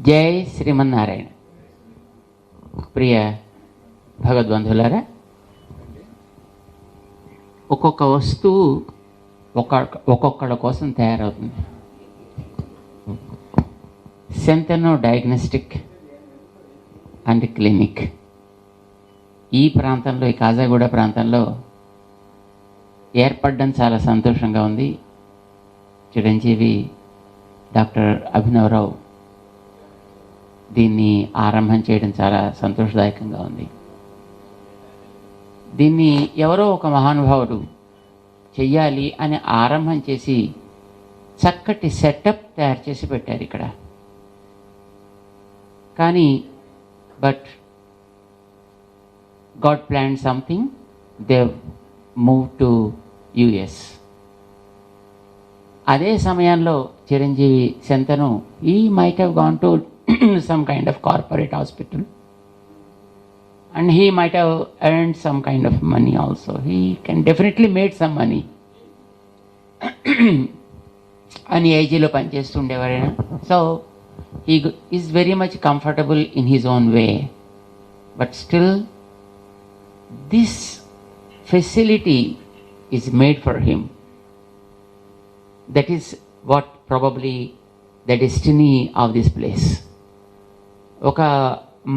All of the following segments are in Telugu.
జై శ్రీమన్నారాయణ. ప్రియ భగవద్బంధులారా, ఒక్కొక్క వస్తువు ఒక్కొక్కళ్ళ కోసం తయారవుతుంది. శంతను డయాగ్నోస్టిక్ అండ్ క్లినిక్ ఈ ప్రాంతంలో, ఈ కాజాగూడ ప్రాంతంలో ఏర్పడడం చాలా సంతోషంగా ఉంది. చిరంజీవి డాక్టర్ అభినవరావు దీన్ని ఆరంభం చేయడం చాలా సంతోషదాయకంగా ఉంది. దీన్ని ఎవరో ఒక మహానుభావుడు చెయ్యాలి అని ఆరంభం చేసి చక్కటి సెటప్ తయారు చేసి పెట్టారు ఇక్కడ. కానీ but God plan something, they move to US. అదే సమయంలో Chiranjeevi Shantanu he might have gone to some kind of corporate hospital and he might have earned some kind of money also. He can definitely made some money. అని ఏజీలో పనిచేస్తుండేవారైనా. So he is very much comfortable in his own way, but still this facility is made for him. That is what probably the destiny of this place. ఒక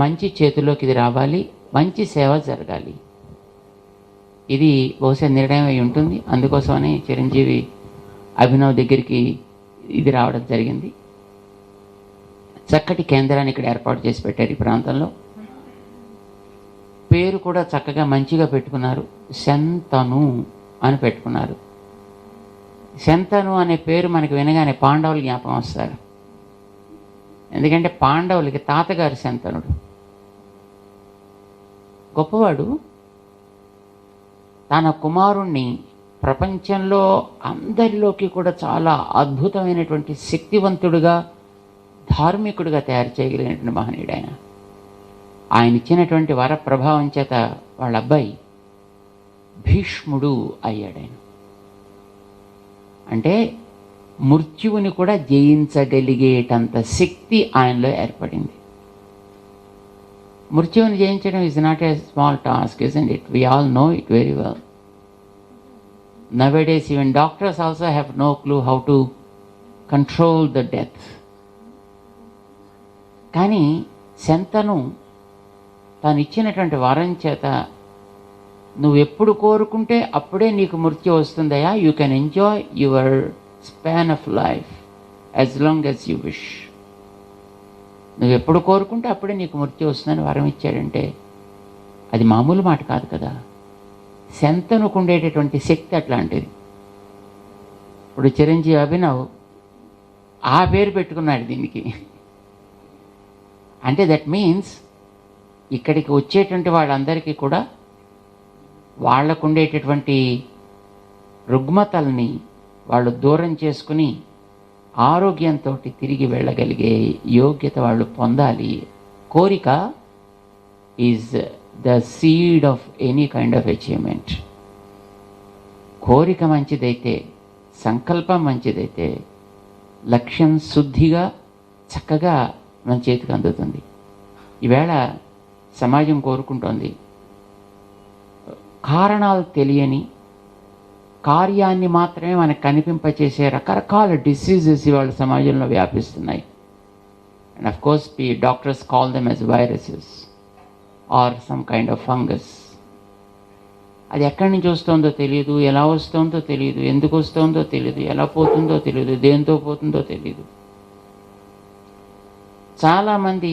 మంచి చేతిలోకి ఇది రావాలి, మంచి సేవ జరగాలి. ఇది బహుశా నిర్ణయం అయి ఉంటుంది. అందుకోసమని చిరంజీవి అభినవ్ దగ్గరికి ఇది రావడం జరిగింది. చక్కటి కేంద్రాన్ని ఇక్కడ ఏర్పాటు చేసి పెట్టారు. ఈ ప్రాంతంలో పేరు కూడా చక్కగా మంచిగా పెట్టుకున్నారు. శంతను అని పెట్టుకున్నారు. శంతను అనే పేరు మనకు వినగానే పాండవులు జ్ఞాపకం వస్తారు. ఎందుకంటే పాండవులకి తాతగారు శంతనుడు, గొప్పవాడు. తన కుమారుణ్ణి ప్రపంచంలో అందరిలోకి కూడా చాలా అద్భుతమైనటువంటి శక్తివంతుడుగా, ధార్మికుడిగా తయారు చేయగలిగినటువంటి మహనీయుడు ఆయన. ఆయన ఇచ్చినటువంటి వర ప్రభావం చేత వాళ్ళ అబ్బాయి భీష్ముడు అయ్యాడు. ఆయన అంటే మృత్యువుని కూడా జయించగలిగేటంత శక్తి ఆయనలో ఏర్పడింది. మృత్యువుని జయించడం is not a small task, isn't it? We all know it very well. Nowadays even doctors also have no clue how to control the death. కానీ శంతను తాను ఇచ్చినటువంటి వరం చేత నువ్వు ఎప్పుడు కోరుకుంటే అప్పుడే నీకు మృత్యు వస్తుందయా. You can enjoy your span of life as long as you wish. నువ్వు ఎప్పుడు కోరుకుంటే అప్పుడే నీకు మృత్యు వస్తుందని వరం ఇచ్చాడంటే అది మామూలు మాట కాదు కదా. శంతనుకు ఉండేటటువంటి శక్తి అట్లాంటిది. ఇప్పుడు చిరంజీవి అభినవ్ ఆ పేరు పెట్టుకున్నాడు దీనికి. అంటే దట్ మీన్స్ ఇక్కడికి వచ్చేటువంటి వాళ్ళందరికీ కూడా వాళ్లకు ఉండేటటువంటి రుగ్మతల్ని వాళ్ళు దూరం చేసుకుని ఆరోగ్యంతో తిరిగి వెళ్ళగలిగే యోగ్యత వాళ్ళు పొందాలి. కోరిక is the seed of any kind of achievement. కోరిక మంచిదైతే, సంకల్పం మంచిదైతే లక్ష్యం శుద్ధిగా చక్కగా మన చేతికి అందుతుంది. ఈవేళ సమాజం కోరుకుంటోంది కారణాలు తెలియని కార్యాన్ని మాత్రమే మనకు కనిపింపచేసే రకరకాల డిసీజెస్ ఇవాళ సమాజంలో వ్యాపిస్తున్నాయి. And of course doctors call them as viruses or some kind of fungus. అది ఎక్కడి నుంచి వస్తుందో తెలియదు, ఎలా వస్తుందో తెలియదు, ఎందుకు వస్తుందో తెలియదు, ఎలా పోతుందో తెలియదు, దేంతో పోతుందో తెలియదు. చాలామంది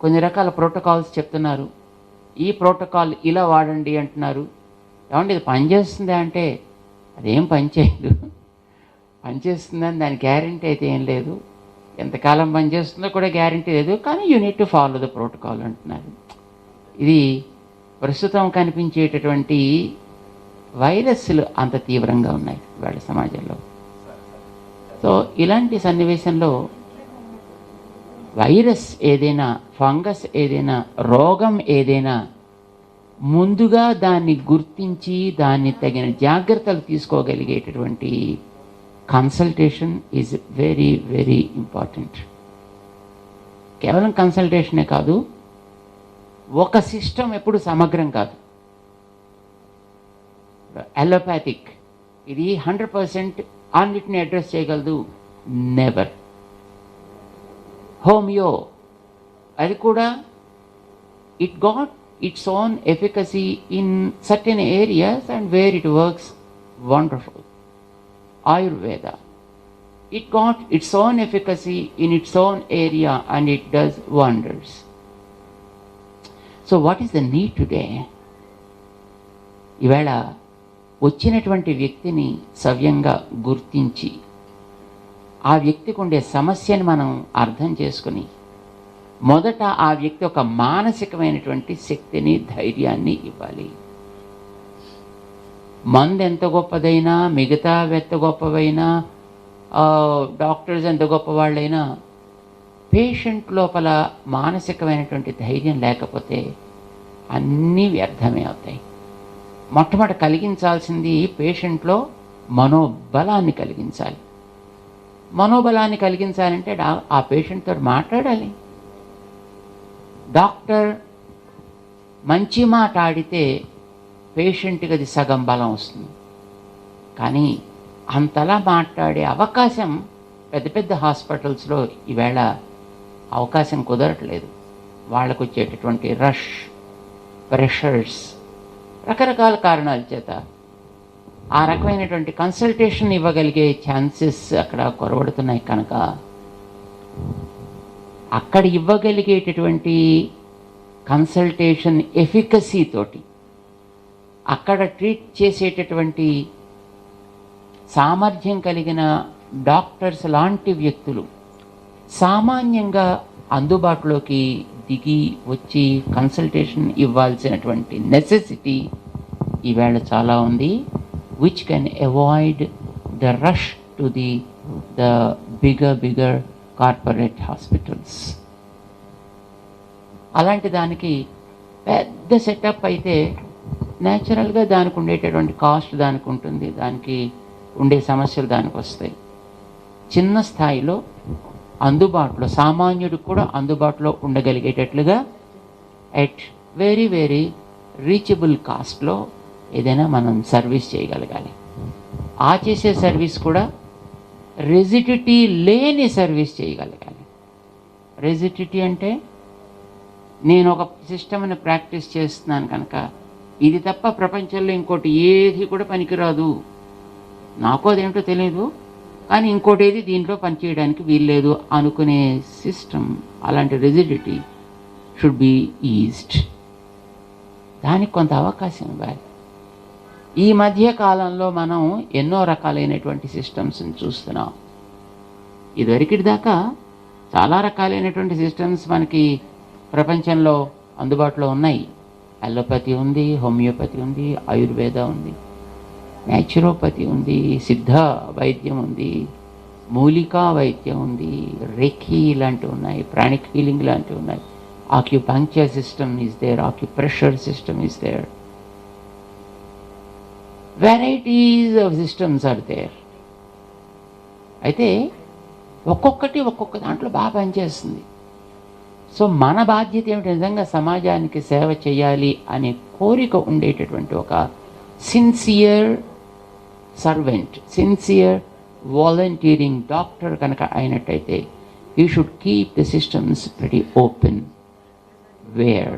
కొన్ని రకాల ప్రోటోకాల్స్ చెప్తున్నారు. ఈ ప్రోటోకాల్ ఇలా వాడండి అంటున్నారు. ఏమంటే ఇది పనిచేస్తుందా అంటే అదేం పనిచేయదు. పనిచేస్తుందని దాని గ్యారంటీ అయితే ఏం లేదు. ఎంతకాలం పనిచేస్తుందో కూడా గ్యారంటీ లేదు. కానీ you need to follow the protocol అంటున్నారు. ఇది ప్రస్తుతం కనిపించేటటువంటి వైరస్లు అంత తీవ్రంగా ఉన్నాయి వాళ్ళ సమాజంలో. సో ఇలాంటి సన్నివేశంలో వైరస్ ఏదైనా, ఫంగస్ ఏదైనా, రోగం ఏదైనా ముందుగా దాన్ని గుర్తించి దాన్ని తగిన జాగ్రత్తలు తీసుకోగలిగేటటువంటి consultation is very very important. కేవలం కన్సల్టేషనే కాదు, ఒక సిస్టమ్ ఎప్పుడు సమగ్రం కాదు. అలోపాథిక్ ఇది 100% అన్నిటిని అడ్రస్ చేయగలదు, నెవర్. హోమియో అది కూడా it got its own efficacy in certain areas and where it works wonderful. Ayurveda it got its own efficacy in its own area and it does wonders. So what is the need today? ఇవాళ వచ్చినటువంటి వ్యక్తిని సవ్యంగా గుర్తించి ఆ వ్యక్తికి ఉండే సమస్యని మనం అర్థం చేసుకుని మొదట ఆ వ్యక్తి ఒక మానసికమైనటువంటి శక్తిని, ధైర్యాన్ని ఇవ్వాలి. మందు ఎంత గొప్పదైనా, మిగతా ఎంత గొప్పవైనా, డాక్టర్స్ ఎంత గొప్పవాళ్ళైనా పేషెంట్ లోపల మానసికమైనటువంటి ధైర్యం లేకపోతే అన్నీ వ్యర్థమే అవుతాయి. మొట్టమొదట కలిగించాల్సింది పేషెంట్లో మనోబలాన్ని కలిగించాలి. మనోబలాన్ని కలిగించాలంటే ఆ పేషెంట్తో మాట్లాడాలి. డాక్టర్ మంచి మాట ఆడితే పేషెంట్కి అది సగం బలం వస్తుంది. కానీ అంతలా మాట్లాడే అవకాశం పెద్ద పెద్ద హాస్పిటల్స్లో ఈవేళ అవకాశం కుదరట్లేదు. వాళ్ళకు వచ్చేటటువంటి రష్, ప్రెషర్స్, రకరకాల కారణాల చేత ఆ రకమైనటువంటి కన్సల్టేషన్ ఇవ్వగలిగే ఛాన్సెస్ అక్కడ కొరవడుతున్నాయి. కనుక అక్కడ ఇవ్వగలిగేటటువంటి కన్సల్టేషన్ ఎఫికసీ తోటి అక్కడ ట్రీట్ చేసేటటువంటి సామర్థ్యం కలిగిన డాక్టర్స్ లాంటి వ్యక్తులు సామాన్యంగా అందుబాటులోకి దిగి వచ్చి కన్సల్టేషన్ ఇవ్వాల్సినటువంటి నెసెసిటీ ఈవేళ చాలా ఉంది. Which can avoid the rush to the bigger corporate hospitals. అలాంటి దానికి పెద్ద సెటప్ అయితే న్యాచురల్గా దానికి ఉండేటటువంటి కాస్ట్ దానికి ఉంటుంది, దానికి ఉండే సమస్యలు దానికి వస్తాయి. చిన్న స్థాయిలో అందుబాటులో, సామాన్యుడికి కూడా అందుబాటులో ఉండగలిగేటట్లుగా ఎట్ వెరీ వెరీ రీచబుల్ కాస్ట్లో ఏదైనా మనం సర్వీస్ చేయగలగాలి. ఆ చేసే సర్వీస్ కూడా రెజిడిటీ లేని సర్వీస్ చేయగలగాలి. రెజిడిటీ అంటే నేను ఒక సిస్టమ్ని ప్రాక్టీస్ చేస్తున్నాను కనుక ఇది తప్ప ప్రపంచంలో ఇంకోటి ఏది కూడా పనికిరాదు, నాకు అదేంటో తెలియదు కానీ ఇంకోటి ఏది దీంట్లో పనిచేయడానికి వీల్లేదు అనుకునే సిస్టమ్, అలాంటి రెజిడిటీ షుడ్ బి ఈజ్డ్. దానికి కొంత అవకాశం ఇవ్వాలి. ఈ మధ్య కాలంలో మనం ఎన్నో రకాలైనటువంటి సిస్టమ్స్ని చూస్తున్నాం. ఇదివరకటి దాకా చాలా రకాలైనటువంటి సిస్టమ్స్ మనకి ప్రపంచంలో అందుబాటులో ఉన్నాయి. అలోపతి ఉంది, హోమియోపతి ఉంది, ఆయుర్వేద ఉంది, న్యాచురోపతి ఉంది, సిద్ధ వైద్యం ఉంది, మూలికా వైద్యం ఉంది, రేఖీ లాంటివి ఉన్నాయి, ప్రాణిక్ హీలింగ్ లాంటివి ఉన్నాయి, acupuncture system is there, acupressure system is there, varieties of systems are there. అయితే ఒక్కొక్కటి ఒక్కొక్క దాంట్లో బాగా పనిచేస్తుంది. సో మన బాధ్యత ఏమిటి, నిజంగా సమాజానికి సేవ చేయాలి అనే కోరిక ఉండేటటువంటి ఒక sincere servant, sincere volunteering doctor కనుక అయినట్టయితే he should keep the systems pretty open, where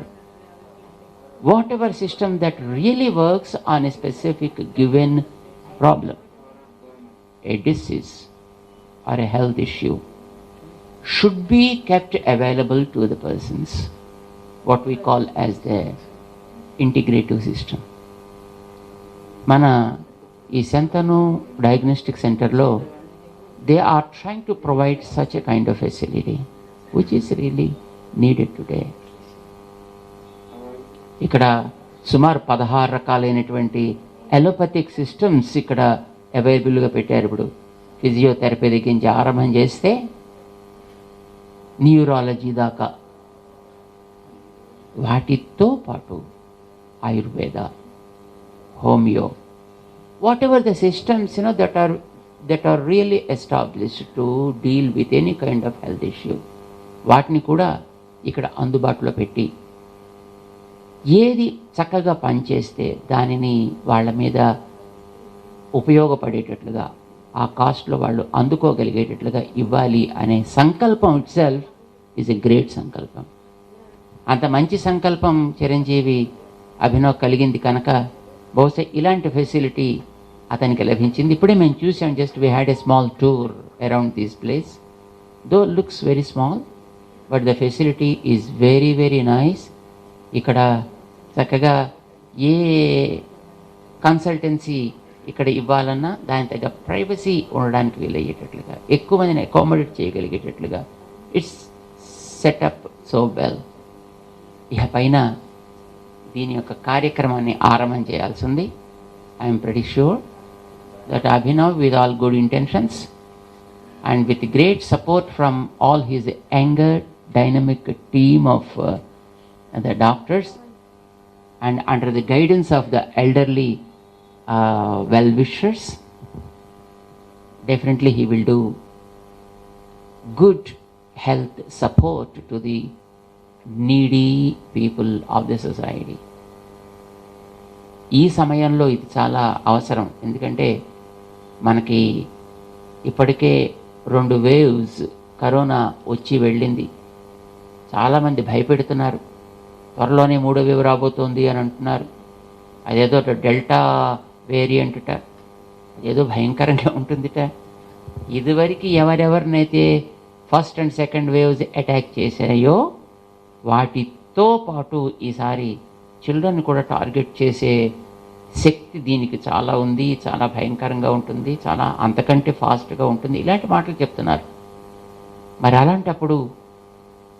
whatever system that really works on a specific given problem, a disease or a health issue, should be kept available to the persons, what we call as the integrative system. మన ఈ శంతను డయాగ్నోస్టిక్ సెంటర్లో they are trying to provide such a kind of facility which is really needed today. ఇక్కడ సుమారు 16 రకాలైనటువంటి అలోపతిక్ సిస్టమ్స్ ఇక్కడ అవైలబుల్గా పెట్టారు. ఇప్పుడు ఫిజియోథెరపీ దగ్గర నుంచి ఆరంభం చేస్తే న్యూరాలజీ దాకా, వాటితో పాటు Ayurveda, homeo, whatever the systems that are really established to deal with any kind of health issue, వాటిని కూడా ఇక్కడ అందుబాటులో పెట్టి ఏది చక్కగా పనిచేస్తే దానిని వాళ్ళ మీద ఉపయోగపడేటట్లుగా ఆ కాస్ట్లో వాళ్ళు అందుకోగలిగేటట్లుగా ఇవ్వాలి అనే సంకల్పం it self is a great సంకల్పం. అంత మంచి సంకల్పం చిరంజీవి అభినవ్ కలిగింది కనుక బహుశా ఇలాంటి ఫెసిలిటీ అతనికి లభించింది. ఇప్పుడే మేము చూసాం, just we had a small tour around this place. Though looks very small but the facility is very very nice. ఇక్కడ చక్కగా ఏ కన్సల్టెన్సీ ఇక్కడ ఇవ్వాలన్నా దాని తగ్గ ప్రైవసీ ఉండడానికి వీలయ్యేటట్లుగా, ఎక్కువ మందిని అకామిడేట్ చేయగలిగేటట్లుగా ఇట్స్ సెటప్ సో వెల్. ఇక పైన దీని యొక్క కార్యక్రమాన్ని ఆరంభం చేయాల్సి ఉంది. I'm pretty sure that Abhinav with all good intentions and with great support from all his younger dynamic team of the doctors and under the guidance of the elderly well-wishers, definitely he will do good health support to the needy people of the society. ఈ సమయంలో ఇది చాలా అవసరం. ఎందుకంటే మనకి ఇప్పటికే 2 వేవ్స్ కరోనా వచ్చి వెళ్ళింది. చాలామంది భయపెడుతున్నారు, త్వరలోనే 3వ వేవ్ రాబోతోంది అని అంటున్నారు. అదేదో డెల్టా వేరియంట్ట, అదేదో భయంకరంగా ఉంటుందిట. ఇదివరకు ఎవరెవరినైతే first and second waves attack చేశాయో వాటితో పాటు ఈసారి చిల్డ్రన్ కూడా టార్గెట్ చేసే శక్తి దీనికి చాలా ఉంది, చాలా భయంకరంగా ఉంటుంది, చాలా అంతకంటే ఫాస్ట్గా ఉంటుంది, ఇలాంటి మాటలు చెప్తున్నారు. మరి అలాంటప్పుడు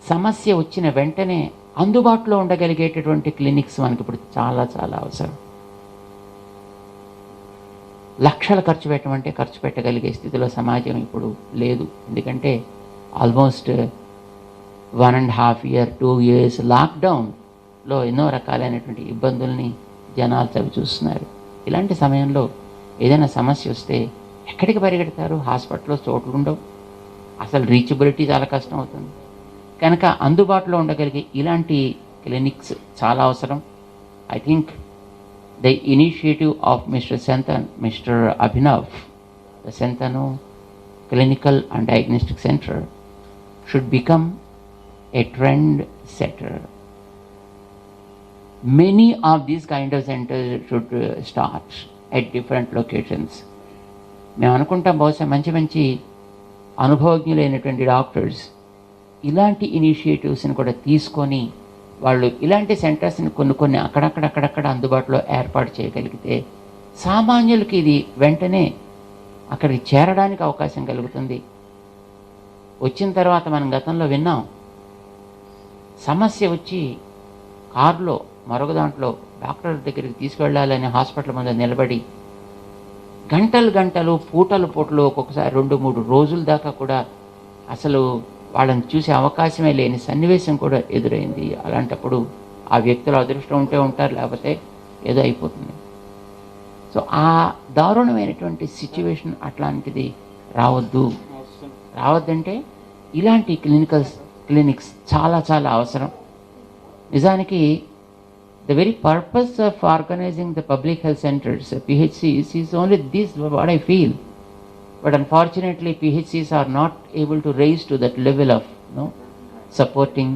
సమస్య వచ్చిన వెంటనే అందుబాటులో ఉండగలిగేటటువంటి క్లినిక్స్ మనకి ఇప్పుడు చాలా చాలా అవసరం. లక్షలు ఖర్చు పెట్టమంటే ఖర్చు పెట్టగలిగే స్థితిలో సమాజం ఇప్పుడు లేదు. ఎందుకంటే ఆల్మోస్ట్ 1.5 year 2 years లాక్డౌన్లో ఎన్నో రకాలైనటువంటి ఇబ్బందుల్ని జనాలు చవి చూస్తున్నారు. ఇలాంటి సమయంలో ఏదైనా సమస్య వస్తే ఎక్కడికి పరిగెడతారు? హాస్పిటల్లో చోట్లు ఉండవు, అసలు రీచబిలిటీ చాలా కష్టం అవుతుంది. కనుక అందుబాటులో ఉండగలిగే ఇలాంటి క్లినిక్స్ చాలా అవసరం. I think the initiative of mister Abhinav, the Shantanu clinical and diagnostic centre should become a trend setter. Many of these kind of centers should start at different locations. మేము అనుకుంటాం బహుశా మంచి మంచి అనుభవజ్ఞులైనటువంటి డాక్టర్స్ ఇలాంటి ఇనిషియేటివ్స్ని కూడా తీసుకొని వాళ్ళు ఇలాంటి సెంటర్స్ని కొన్ని అక్కడక్కడ అందుబాటులో ఏర్పాటు చేయగలిగితే సామాన్యులకి ఇది వెంటనే అక్కడికి చేరడానికి అవకాశం కలుగుతుంది. వచ్చిన తర్వాత మనం గతంలో విన్నాం, సమస్య వచ్చి కారులో మరొక దాంట్లో డాక్టర్ దగ్గరికి తీసుకువెళ్ళాలని హాస్పిటల్ ముందు నిలబడి గంటలు పూటలు ఒక్కొక్కసారి 2-3 రోజుల దాకా కూడా అసలు వాళ్ళని చూసే అవకాశమే లేని సన్నివేశం కూడా ఎదురైంది. అలాంటప్పుడు ఆ వ్యక్తుల అదృష్టం ఉంటే ఉంటారు, లేకపోతే ఏదో అయిపోతుంది. సో ఆ దారుణమైనటువంటి సిచ్యువేషన్ అట్లాంటిది రావద్దంటే ఇలాంటి క్లినిక్స్ చాలా చాలా అవసరం. నిజానికి the very purpose of organizing the public health centers, PHCs, is only this, what I feel. But unfortunately, PHCs are not able to raise to that level of supporting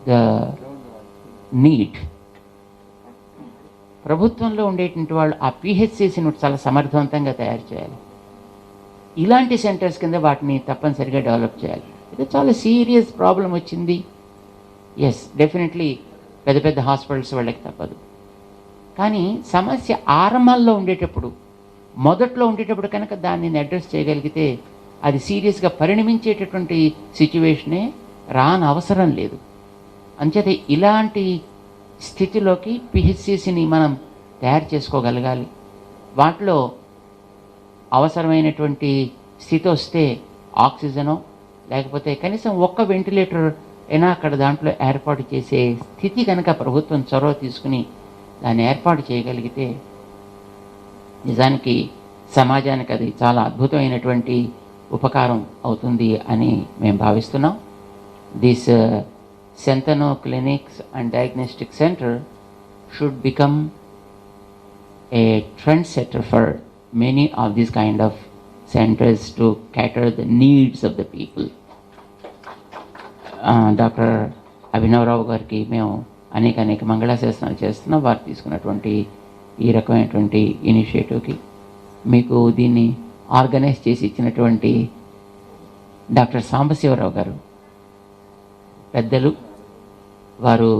the need. ప్రభుత్వంలో ఉండేటువంటి వాళ్ళు ఆ పిహెచ్సిస్ని చాలా సమర్థవంతంగా తయారు చేయాలి. ఇలాంటి సెంటర్స్ కింద వాటిని తప్పనిసరిగా డెవలప్ చేయాలి. ఇది చాలా సీరియస్ ప్రాబ్లం వచ్చింది. ఎస్, డెఫినెట్లీ పెద్ద పెద్ద హాస్పిటల్స్ వాళ్ళకి తప్పదు. కానీ సమస్య ఆరంభంలో మొదట్లో ఉండేటప్పుడు కనుక దాన్ని అడ్రస్ చేయగలిగితే అది సీరియస్గా పరిణమించేటటువంటి సిచ్యువేషనే అవసరం లేదు. అంచేతే ఇలాంటి స్థితిలోకి పిహెచ్సిని మనం తయారు చేసుకోగలగాలి. వాటిలో అవసరమైనటువంటి స్థితి వస్తే ఆక్సిజనో లేకపోతే కనీసం ఒక్క వెంటిలేటర్ అయినా అక్కడ దాంట్లో ఏర్పాటు చేసే స్థితి కనుక ప్రభుత్వం చొరవ తీసుకుని దాన్ని ఏర్పాటు చేయగలిగితే నిజానికి సమాజానికి అది చాలా అద్భుతమైనటువంటి ఉపకారం అవుతుంది అని మేము భావిస్తున్నాం. This Centeno Clinics and Diagnostic Center should become a trendsetter for many of these kind of centers to cater the needs of the people. Doctor అభినవరావు గారికి మేము అనేక మంగళాశాసనాలు చేస్తున్నాం. వారు తీసుకున్నటువంటి ఈ రకమైనటువంటి ఇనిషియేటివ్కి, మీకు దీన్ని ఆర్గనైజ్ చేసి ఇచ్చినటువంటి డాక్టర్ సాంబశివరావు గారు పెద్దలు, వారు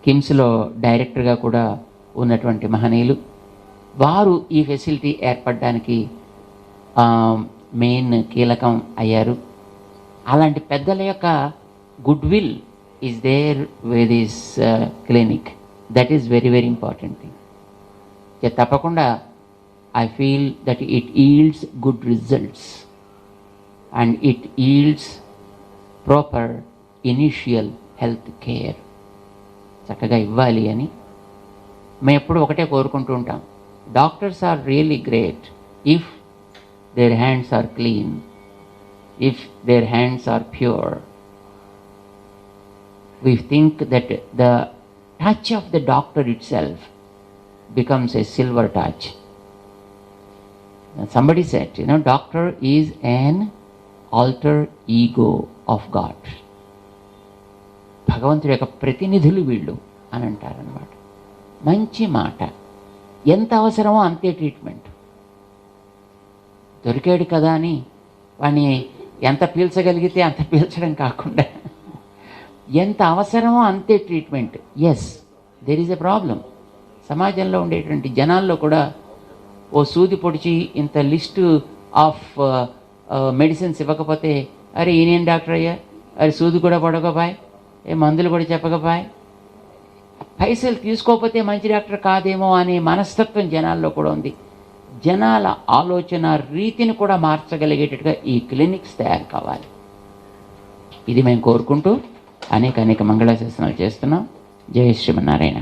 కిమ్స్లో డైరెక్టర్గా కూడా ఉన్నటువంటి మహనీయులు, వారు ఈ ఫెసిలిటీ ఏర్పడడానికి మెయిన్ కీలకం అయ్యారు. అలాంటి పెద్దల యొక్క good will is there with this clinic. That is very important thing. తప్పకుండా I feel that it yields good results and it yields proper initial health care చక్కగా ఇవ్వాలి అని మేము ఎప్పుడు ఒకటే కోరుకుంటూ ఉంటాం. Doctors are really great if their hands are clean, if their hands are pure. We think that the touch of the doctor itself becomes a silver touch. And somebody said, doctor is an alter ego of God. భగవంతుడి యొక్క ప్రతినిధులు వీళ్ళు అని అంటారనమాట. మంచి మాట. ఎంత అవసరమో అంతే ట్రీట్మెంట్. దొరికాడు కదా అని వాడిని ఎంత పీల్చగలిగితే అంత పీల్చడం కాకుండా ఎంత అవసరమో అంతే treatment. Yes, there is a problem. సమాజంలో ఉండేటువంటి జనాల్లో కూడా ఓ సూది పొడిచి ఇంత లిస్టు ఆఫ్ మెడిసిన్స్ ఇవ్వకపోతే, అరే ఈయనేం డాక్టర్ అయ్యా, అరే సూది కూడా పడకపోయా, ఏ మందులు కూడా చెప్పకపోయా, పైసలు తీసుకోకపోతే మంచి డాక్టర్ కాదేమో అనే మనస్తత్వం జనాల్లో కూడా ఉంది. జనాల ఆలోచన రీతిని కూడా మార్చగలిగేటట్టుగా ఈ క్లినిక్స్ తయారు కావాలి. ఇది మేము కోరుకుంటూ అనేక మంగళాశాసనాలు చేస్తున్నాం. జై శ్రీమన్నారాయణ.